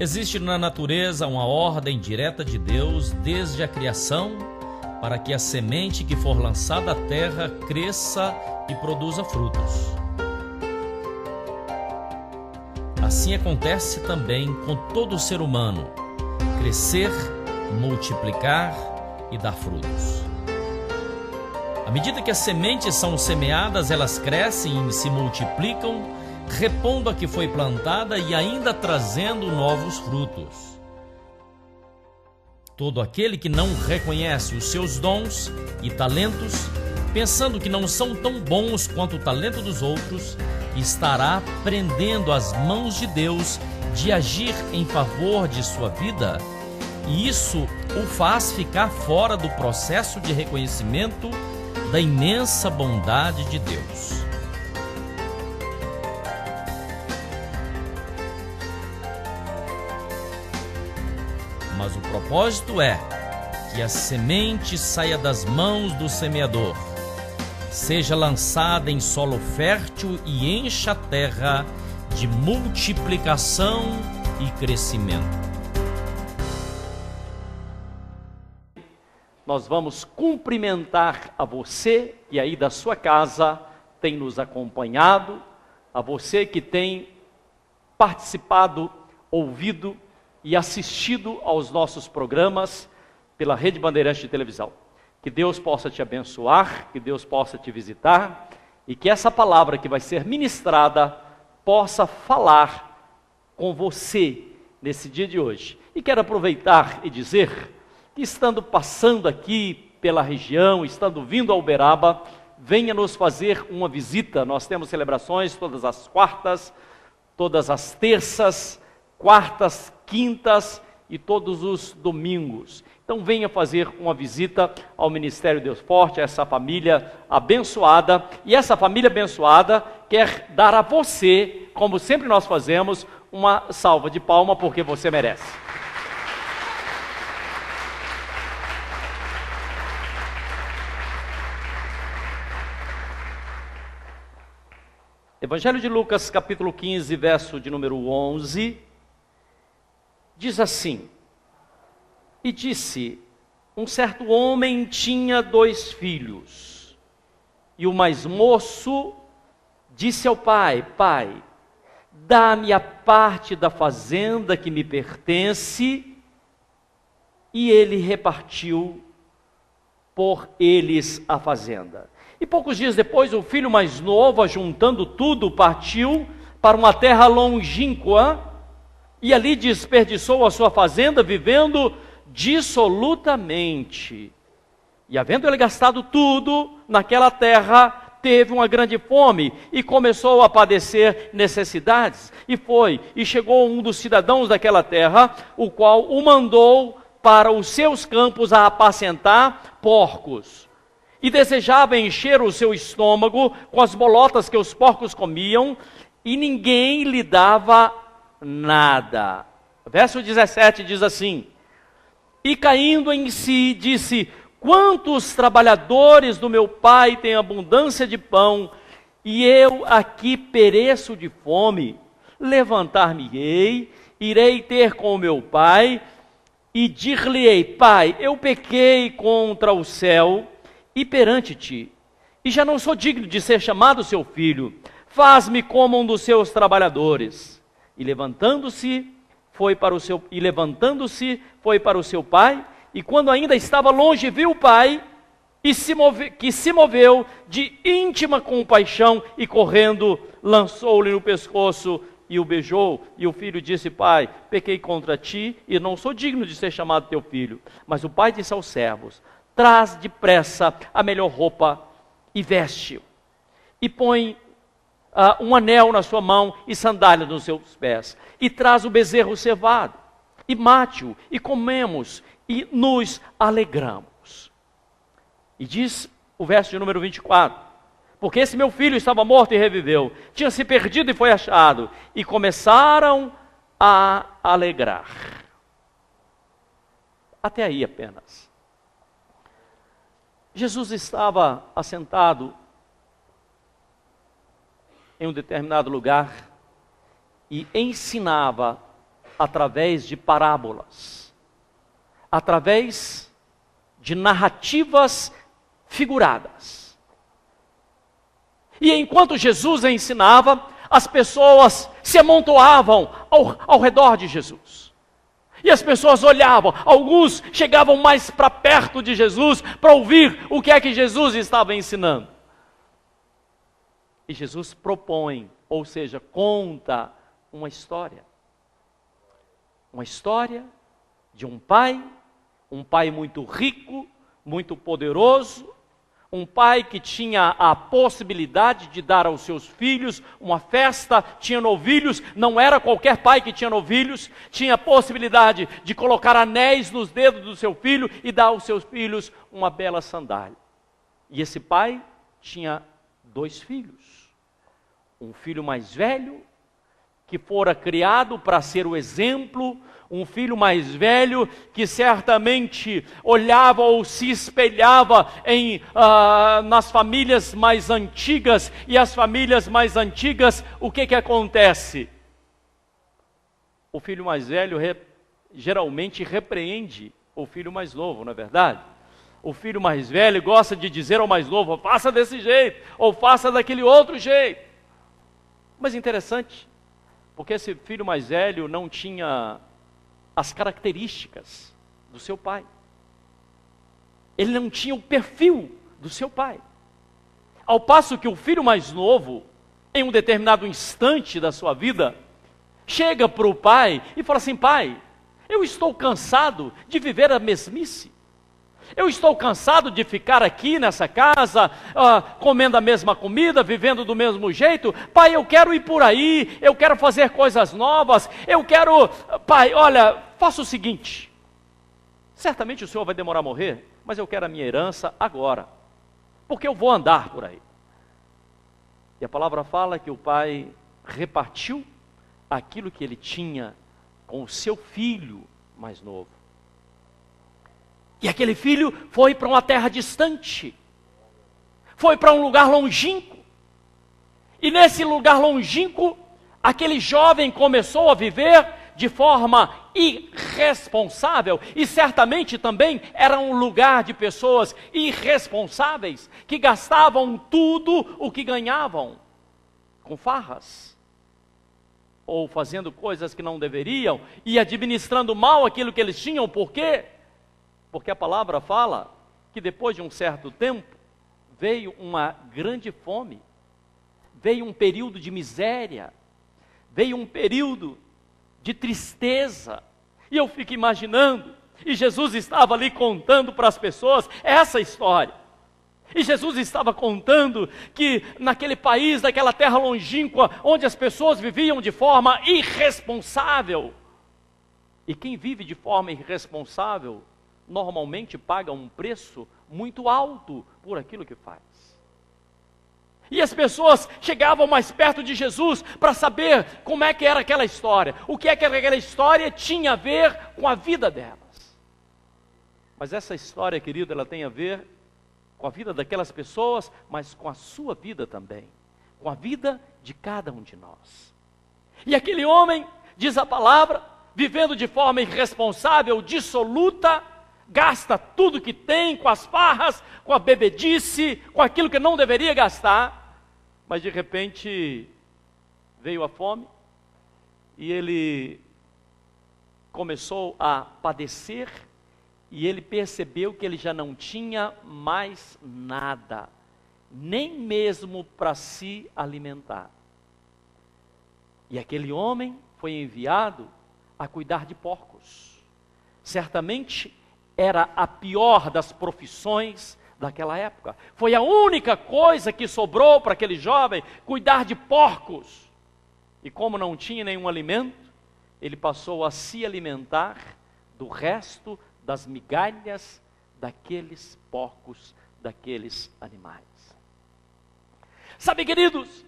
Existe na natureza uma ordem direta de Deus desde a criação para que a semente que for lançada à terra cresça e produza frutos. Assim acontece também com todo ser humano: crescer, multiplicar e dar frutos. À medida que as sementes são semeadas, elas crescem e se multiplicam, repondo a que foi plantada e ainda trazendo novos frutos. Todo aquele que não reconhece os seus dons e talentos, pensando que não são tão bons quanto o talento dos outros, estará prendendo as mãos de Deus de agir em favor de sua vida, e isso o faz ficar fora do processo de reconhecimento da imensa bondade de Deus. Mas o propósito é que a semente saia das mãos do semeador, seja lançada em solo fértil e encha a terra de multiplicação e crescimento. Nós vamos cumprimentar a você que aí da sua casa tem nos acompanhado, a você que tem participado, ouvido e assistido aos nossos programas pela Rede Bandeirantes de televisão. Que Deus possa te abençoar, que Deus possa te visitar e que essa palavra que vai ser ministrada possa falar com você nesse dia de hoje. E quero aproveitar e dizer que, estando passando aqui pela região, estando vindo a Uberaba, venha nos fazer uma visita. Nós temos celebrações todas as quartas, todas as terças, quartas, quintas e todos os domingos. Então venha fazer uma visita ao Ministério Deus Forte, a essa família abençoada. E essa família abençoada quer dar a você, como sempre nós fazemos, uma salva de palma, porque você merece. Evangelho de Lucas, capítulo 15, verso de número 11, diz assim: E disse, um certo homem tinha 2 filhos, e o mais moço disse ao pai: Pai, dá-me a parte da fazenda que me pertence, e ele repartiu por eles a fazenda. E poucos dias depois, o filho mais novo, ajuntando tudo, partiu para uma terra longínqua, e ali desperdiçou a sua fazenda, vivendo dissolutamente. E havendo ele gastado tudo naquela terra, teve uma grande fome, e começou a padecer necessidades. E chegou um dos cidadãos daquela terra, o qual o mandou para os seus campos a apacentar porcos. E desejava encher o seu estômago com as bolotas que os porcos comiam, e ninguém lhe dava nada. Verso 17 diz assim: E caindo em si, disse: Quantos trabalhadores do meu pai têm abundância de pão, e eu aqui pereço de fome? Levantar-me-ei, irei ter com o meu pai, e dir-lhe-ei: Pai, eu pequei contra o céu e perante ti, e já não sou digno de ser chamado seu filho. Faz-me como um dos seus trabalhadores. E levantando-se, foi para o seu pai, e quando ainda estava longe, viu o pai, que se moveu de íntima compaixão, e correndo, lançou-lhe no pescoço e o beijou. E o filho disse: Pai, pequei contra ti, e não sou digno de ser chamado teu filho. Mas o pai disse aos servos: Traz depressa a melhor roupa e veste-o, e põe um anel na sua mão e sandálias nos seus pés, e traz o bezerro cevado, e mate-o, e comemos, e nos alegramos. E diz o verso de número 24: Porque esse meu filho estava morto e reviveu, tinha se perdido e foi achado, e começaram a alegrar. Até aí apenas. Jesus estava assentado em um determinado lugar e ensinava através de parábolas, através de narrativas figuradas. E enquanto Jesus ensinava, as pessoas se amontoavam ao redor de Jesus. E as pessoas olhavam, alguns chegavam mais para perto de Jesus para ouvir o que é que Jesus estava ensinando. E Jesus propõe, ou seja, conta uma história. Uma história de um pai muito rico, muito poderoso, um pai que tinha a possibilidade de dar aos seus filhos uma festa, tinha novilhos, não era qualquer pai que tinha novilhos, tinha a possibilidade de colocar anéis nos dedos do seu filho e dar aos seus filhos uma bela sandália. E esse pai tinha 2 filhos, um filho mais velho, que fora criado para ser o exemplo, um filho mais velho que certamente olhava ou se espelhava nas famílias mais antigas, e as famílias mais antigas, o que acontece? O filho mais velho geralmente repreende o filho mais novo, não é verdade? O filho mais velho gosta de dizer ao mais novo, faça desse jeito, ou faça daquele outro jeito. Mas interessante, porque esse filho mais velho não tinha as características do seu pai. Ele não tinha o perfil do seu pai. Ao passo que o filho mais novo, em um determinado instante da sua vida, chega para o pai e fala assim: pai, eu estou cansado de viver a mesmice. Eu estou cansado de ficar aqui nessa casa, comendo a mesma comida, vivendo do mesmo jeito. Pai, eu quero ir por aí, eu quero fazer coisas novas, Pai, olha, faça o seguinte, certamente o senhor vai demorar a morrer, mas eu quero a minha herança agora, porque eu vou andar por aí. E a palavra fala que o pai repartiu aquilo que ele tinha com o seu filho mais novo. E aquele filho foi para uma terra distante, foi para um lugar longínquo, e nesse lugar longínquo, aquele jovem começou a viver de forma irresponsável, e certamente também era um lugar de pessoas irresponsáveis, que gastavam tudo o que ganhavam, com farras, ou fazendo coisas que não deveriam, e administrando mal aquilo que eles tinham. Por quê? Porque a palavra fala que depois de um certo tempo, veio uma grande fome, veio um período de miséria, veio um período de tristeza. E eu fico imaginando, e Jesus estava ali contando para as pessoas essa história. E Jesus estava contando que naquele país, naquela terra longínqua, onde as pessoas viviam de forma irresponsável. E quem vive de forma irresponsável, normalmente paga um preço muito alto por aquilo que faz. E as pessoas chegavam mais perto de Jesus para saber como é que era aquela história, o que é que aquela história tinha a ver com a vida delas. Mas essa história, querido, ela tem a ver com a vida daquelas pessoas, mas com a sua vida também, com a vida de cada um de nós. E aquele homem, diz a palavra, vivendo de forma irresponsável, dissoluta, gasta tudo que tem com as farras, com a bebedice, com aquilo que não deveria gastar, mas de repente veio a fome e ele começou a padecer e ele percebeu que ele já não tinha mais nada, nem mesmo para se alimentar. E aquele homem foi enviado a cuidar de porcos. Certamente era a pior das profissões daquela época. Foi a única coisa que sobrou para aquele jovem, cuidar de porcos. E como não tinha nenhum alimento, ele passou a se alimentar do resto das migalhas daqueles porcos, daqueles animais. Sabe, queridos,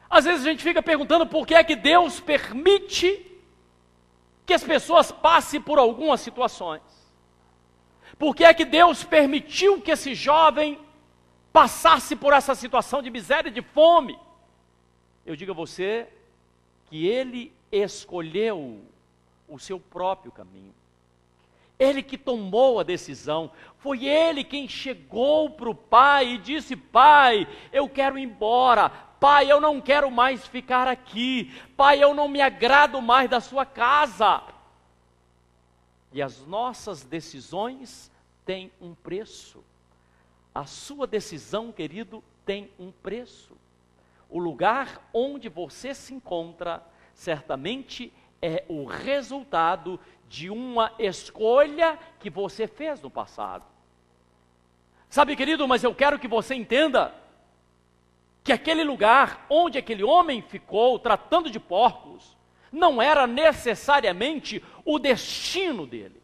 às vezes a gente fica perguntando por que é que Deus permite que as pessoas passem por algumas situações. Por que é que Deus permitiu que esse jovem passasse por essa situação de miséria e de fome? Eu digo a você que ele escolheu o seu próprio caminho. Ele que tomou a decisão, foi ele quem chegou para o pai e disse: pai, eu quero ir embora, pai, eu não quero mais ficar aqui, pai, eu não me agrado mais da sua casa. E as nossas decisões têm um preço. A sua decisão, querido, tem um preço. O lugar onde você se encontra, certamente é o resultado de uma escolha que você fez no passado. Sabe, querido, mas eu quero que você entenda que aquele lugar onde aquele homem ficou tratando de porcos, não era necessariamente o destino dele.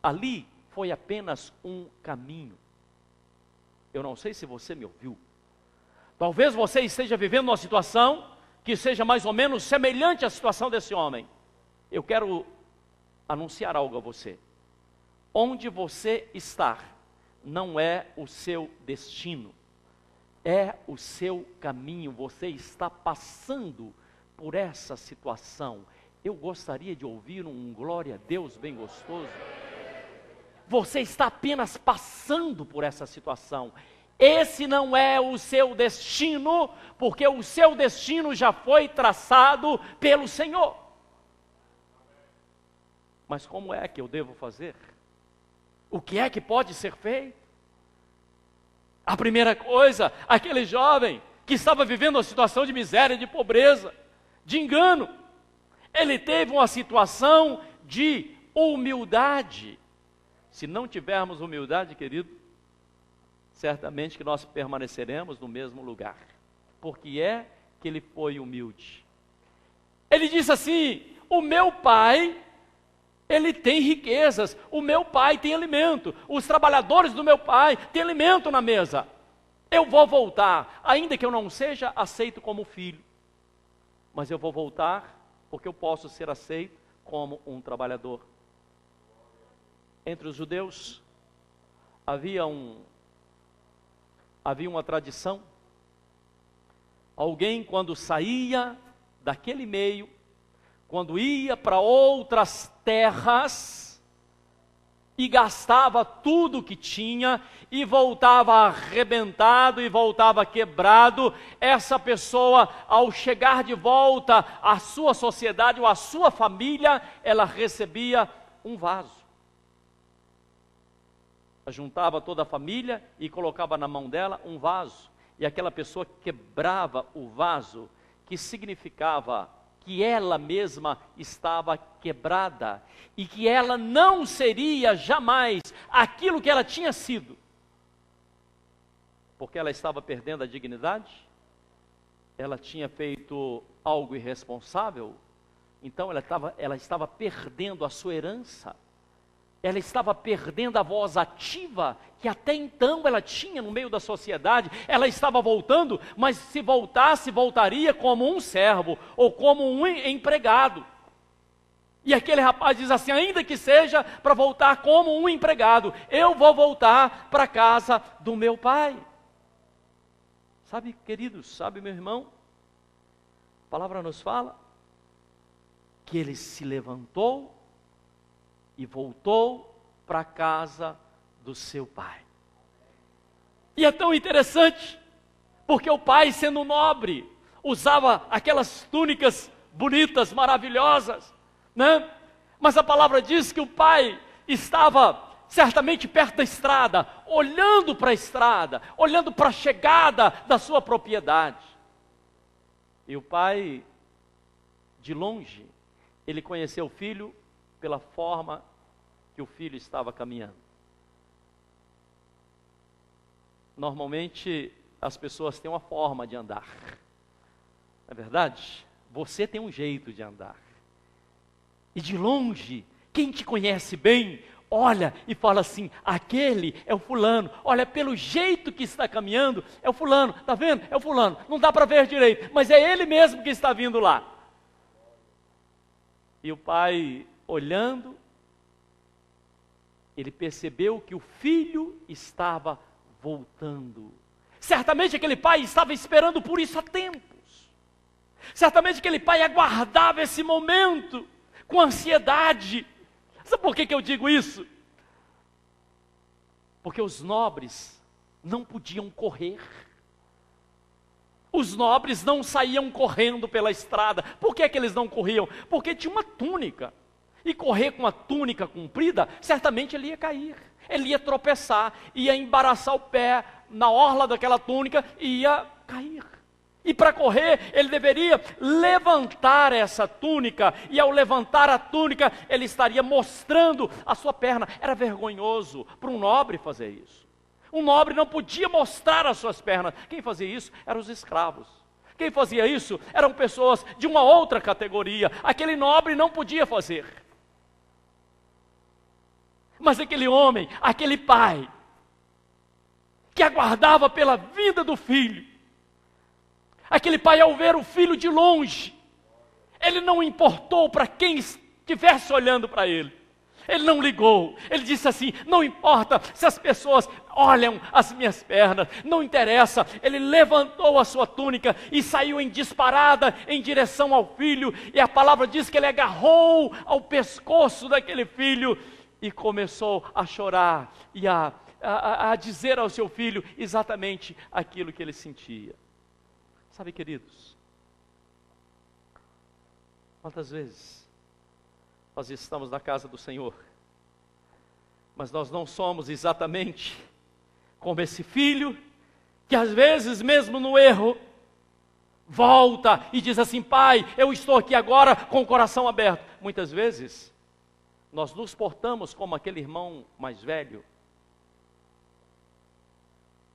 Ali foi apenas um caminho. Eu não sei se você me ouviu. Talvez você esteja vivendo uma situação que seja mais ou menos semelhante à situação desse homem. Eu quero anunciar algo a você. Onde você está não é o seu destino, é o seu caminho. Você está passando por essa situação. Eu gostaria de ouvir um glória a Deus bem gostoso. Você está apenas passando por essa situação. Esse não é o seu destino, porque o seu destino já foi traçado pelo Senhor. Mas como é que eu devo fazer? O que é que pode ser feito? A primeira coisa, aquele jovem que estava vivendo uma situação de miséria, de pobreza, de engano, ele teve uma situação de humildade. Se não tivermos humildade, querido, certamente que nós permaneceremos no mesmo lugar. Porque é que ele foi humilde. Ele disse assim: o meu pai, ele tem riquezas, o meu pai tem alimento, os trabalhadores do meu pai têm alimento na mesa. Eu vou voltar, ainda que eu não seja aceito como filho, mas eu vou voltar porque eu posso ser aceito como um trabalhador. Entre os judeus havia uma tradição. Alguém, quando saía daquele meio, quando ia para outras terras e gastava tudo que tinha e voltava arrebentado e voltava quebrado, essa pessoa, ao chegar de volta à sua sociedade ou à sua família, ela recebia um vaso. Juntava toda a família e colocava na mão dela um vaso. E aquela pessoa quebrava o vaso, que significava que ela mesma estava quebrada e que ela não seria jamais aquilo que ela tinha sido. Porque ela estava perdendo a dignidade, ela tinha feito algo irresponsável, então ela estava perdendo a sua herança. Ela estava perdendo a voz ativa que até então ela tinha no meio da sociedade. Ela estava voltando, mas se voltasse, voltaria como um servo ou como um empregado. E aquele rapaz diz assim: ainda que seja para voltar como um empregado, eu vou voltar para a casa do meu pai. Sabe, queridos, sabe, meu irmão, a palavra nos fala que ele se levantou e voltou para a casa do seu pai. E é tão interessante, porque o pai, sendo nobre, usava aquelas túnicas bonitas, maravilhosas, né? Mas a palavra diz que o pai estava certamente perto da estrada, olhando para a estrada, olhando para a chegada da sua propriedade. E o pai, de longe, ele conheceu o filho pela forma que o filho estava caminhando. Normalmente as pessoas têm uma forma de andar, não é verdade? Você tem um jeito de andar. E de longe, quem te conhece bem, olha e fala assim: aquele é o fulano. Olha, pelo jeito que está caminhando, é o fulano. Está vendo? É o fulano. Não dá para ver direito, mas é ele mesmo que está vindo lá. E o pai, olhando, ele percebeu que o filho estava voltando. Certamente aquele pai estava esperando por isso há tempos. Certamente aquele pai aguardava esse momento. com ansiedade. Sabe por que eu digo isso? Porque os nobres não podiam correr. Os nobres não saíam correndo pela estrada. Por que eles não corriam? Porque tinha uma túnica. E correr com a túnica comprida, certamente ele ia cair. Ele ia tropeçar, ia embaraçar o pé na orla daquela túnica e ia cair. E para correr, ele deveria levantar essa túnica, e ao levantar a túnica, ele estaria mostrando a sua perna. Era vergonhoso para um nobre fazer isso. Um nobre não podia mostrar as suas pernas. Quem fazia isso eram os escravos. Quem fazia isso eram pessoas de uma outra categoria. Aquele nobre não podia fazer. Mas aquele homem, aquele pai, que aguardava pela vida do filho, aquele pai, ao ver o filho de longe, ele não importou para quem estivesse olhando para ele. Ele não ligou. Ele disse assim: não importa se as pessoas olham as minhas pernas, não interessa. Ele levantou a sua túnica e saiu em disparada em direção ao filho. E a palavra diz que ele agarrou ao pescoço daquele filho e começou a chorar e a dizer ao seu filho exatamente aquilo que ele sentia. Sabe, queridos, quantas vezes nós estamos na casa do Senhor, mas nós não somos exatamente como esse filho, que às vezes mesmo no erro, volta e diz assim: pai, eu estou aqui agora com o coração aberto. Muitas vezes, nós nos portamos como aquele irmão mais velho,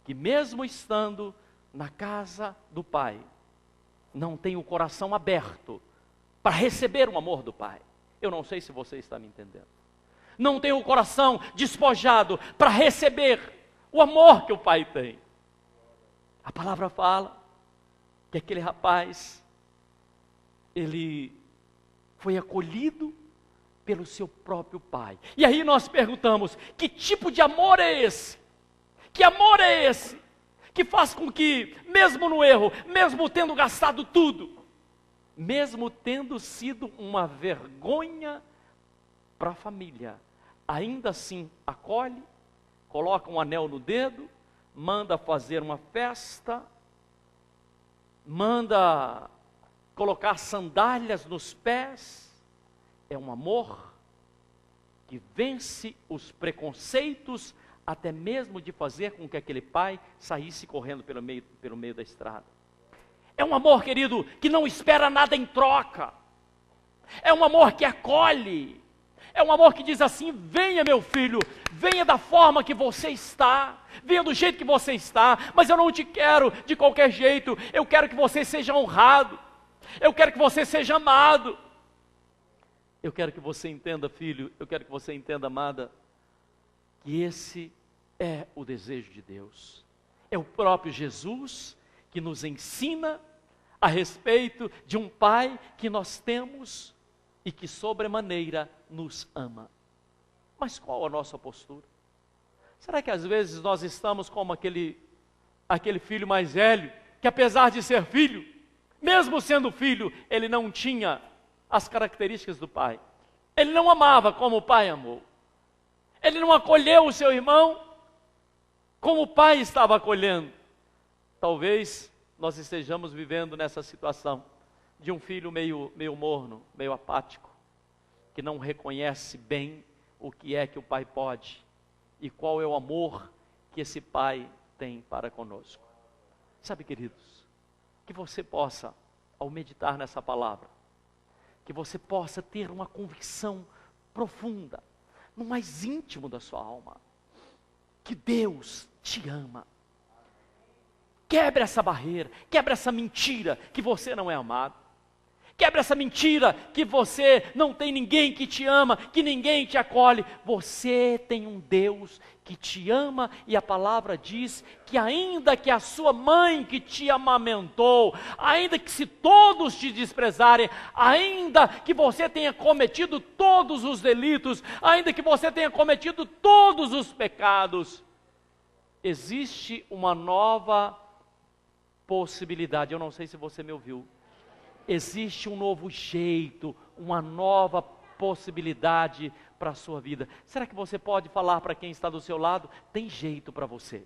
que mesmo estando na casa do pai, não tem o coração aberto para receber o amor do pai. Eu não sei se você está me entendendo. Não tem o coração despojado para receber o amor que o pai tem. A palavra fala que aquele rapaz, ele foi acolhido pelo seu próprio pai. E aí nós perguntamos: que tipo de amor é esse? Que amor é esse que faz com que, mesmo no erro, mesmo tendo gastado tudo, mesmo tendo sido uma vergonha para a família, ainda assim acolhe, coloca um anel no dedo, manda fazer uma festa, manda colocar sandálias nos pés? É um amor que vence os preconceitos, até mesmo de fazer com que aquele pai saísse correndo pelo meio da estrada. É um amor, querido, que não espera nada em troca. É um amor que acolhe. É um amor que diz assim: venha, meu filho, venha da forma que você está, venha do jeito que você está, mas eu não te quero de qualquer jeito. Eu quero que você seja honrado, eu quero que você seja amado. Eu quero que você entenda, filho, eu quero que você entenda, amada, que esse é o desejo de Deus. É o próprio Jesus que nos ensina a respeito de um pai que nós temos e que sobremaneira nos ama. Mas qual a nossa postura? Será que às vezes nós estamos como aquele filho mais velho, que apesar de ser filho, mesmo sendo filho, ele não tinha as características do pai. Ele não amava como o pai amou. Ele não acolheu o seu irmão como o pai estava acolhendo. Talvez nós estejamos vivendo nessa situação de um filho meio morno, meio apático, que não reconhece bem o que é que o pai pode e qual é o amor que esse pai tem para conosco. Sabe, queridos, que você possa, ao meditar nessa palavra, que você possa ter uma convicção profunda, no mais íntimo da sua alma, que Deus te ama. Quebre essa barreira, quebre essa mentira que você não é amado. Quebre essa mentira que você não tem ninguém que te ama, que ninguém te acolhe. Você tem um Deus que te ama, e a palavra diz que ainda que a sua mãe que te amamentou, ainda que se todos te desprezarem, ainda que você tenha cometido todos os delitos, ainda que você tenha cometido todos os pecados, existe uma nova possibilidade. Eu não sei se você me ouviu. Existe um novo jeito, uma nova possibilidade para a sua vida. Será que você pode falar para quem está do seu lado? Tem jeito para você.